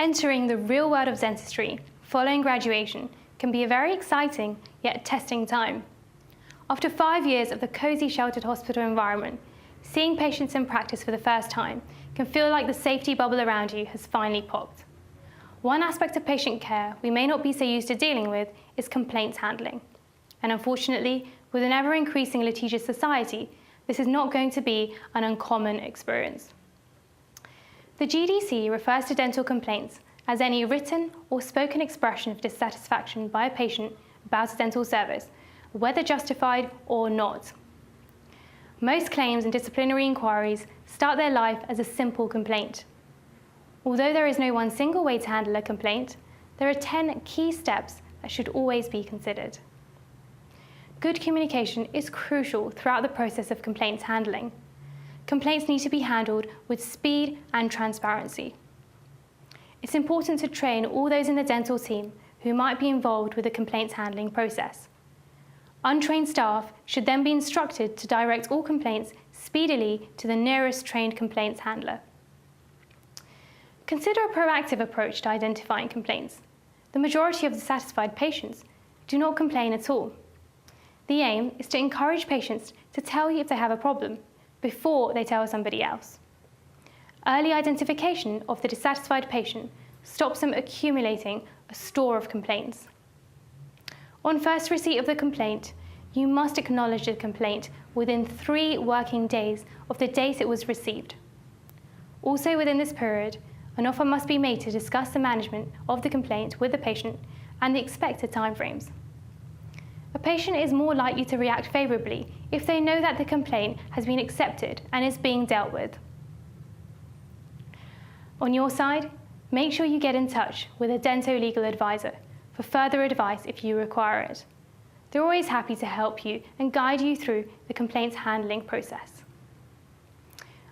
Entering the real world of dentistry following graduation can be a very exciting yet testing time. After 5 years of the cosy sheltered hospital environment, seeing patients in practice for the first time can feel like the safety bubble around you has finally popped. One aspect of patient care we may not be so used to dealing with is complaints handling. And unfortunately, with an ever-increasing litigious society, this is not going to be an uncommon experience. The GDC refers to dental complaints as any written or spoken expression of dissatisfaction by a patient about a dental service, whether justified or not. Most claims and disciplinary inquiries start their life as a simple complaint. Although there is no one single way to handle a complaint, there are 10 key steps that should always be considered. Good communication is crucial throughout the process of complaints handling. Complaints need to be handled with speed and transparency. It's important to train all those in the dental team who might be involved with the complaints handling process. Untrained staff should then be instructed to direct all complaints speedily to the nearest trained complaints handler. Consider a proactive approach to identifying complaints. The majority of dissatisfied patients do not complain at all. The aim is to encourage patients to tell you if they have a problem before they tell somebody else. Early identification of the dissatisfied patient stops them accumulating a store of complaints. On first receipt of the complaint, you must acknowledge the complaint within 3 working days of the date it was received. Also within this period, an offer must be made to discuss the management of the complaint with the patient and the expected timeframes. A patient is more likely to react favourably if they know that the complaint has been accepted and is being dealt with. On your side, make sure you get in touch with a dental-legal advisor for further advice if you require it. They're always happy to help you and guide you through the complaints handling process.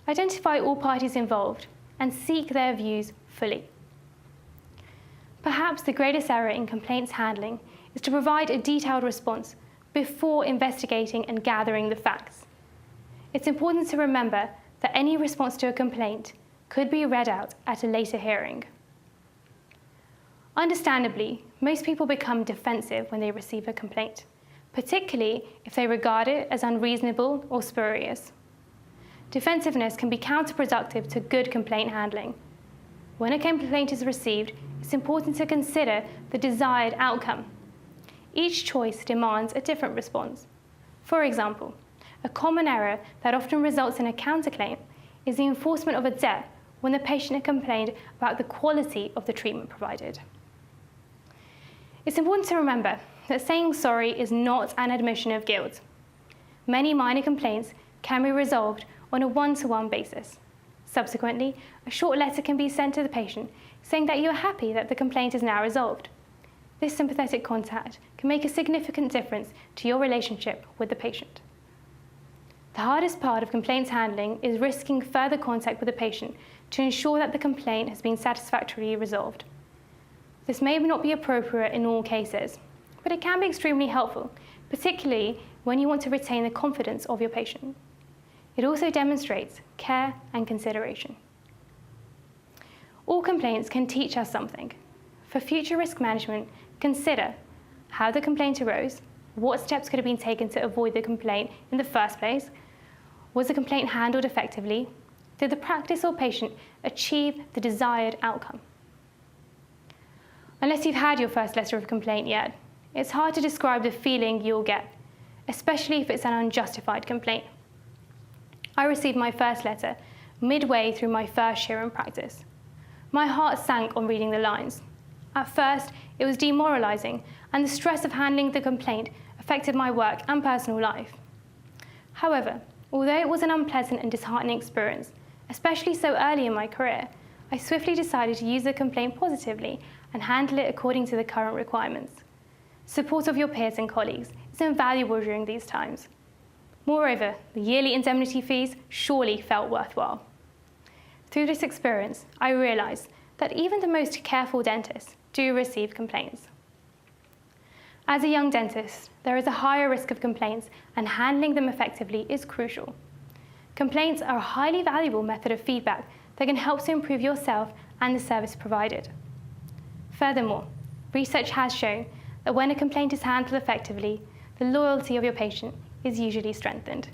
Identify all parties involved and seek their views fully. Perhaps the greatest error in complaints handling is to provide a detailed response before investigating and gathering the facts. It's important to remember that any response to a complaint could be read out at a later hearing. Understandably, most people become defensive when they receive a complaint, particularly if they regard it as unreasonable or spurious. Defensiveness can be counterproductive to good complaint handling. When a complaint is received, it's important to consider the desired outcome. Each choice demands a different response. For example, a common error that often results in a counterclaim is the enforcement of a debt when the patient had complained about the quality of the treatment provided. It's important to remember that saying sorry is not an admission of guilt. Many minor complaints can be resolved on a one-to-one basis. Subsequently, a short letter can be sent to the patient saying that you are happy that the complaint is now resolved. This sympathetic contact can make a significant difference to your relationship with the patient. The hardest part of complaints handling is risking further contact with the patient to ensure that the complaint has been satisfactorily resolved. This may not be appropriate in all cases, but it can be extremely helpful, particularly when you want to retain the confidence of your patient. It also demonstrates care and consideration. All complaints can teach us something. For future risk management, consider how the complaint arose, what steps could have been taken to avoid the complaint in the first place, was the complaint handled effectively, did the practice or patient achieve the desired outcome? Unless you've had your first letter of complaint yet, it's hard to describe the feeling you'll get, especially if it's an unjustified complaint. I received my first letter midway through my first year in practice. My heart sank on reading the lines. At first, it was demoralizing, and the stress of handling the complaint affected my work and personal life. However, although it was an unpleasant and disheartening experience, especially so early in my career, I swiftly decided to use the complaint positively and handle it according to the current requirements. Support of your peers and colleagues is invaluable during these times. Moreover, the yearly indemnity fees surely felt worthwhile. Through this experience, I realized that even the most careful dentists do receive complaints. As a young dentist, there is a higher risk of complaints, and handling them effectively is crucial. Complaints are a highly valuable method of feedback that can help to improve yourself and the service provided. Furthermore, research has shown that when a complaint is handled effectively, the loyalty of your patient is usually strengthened.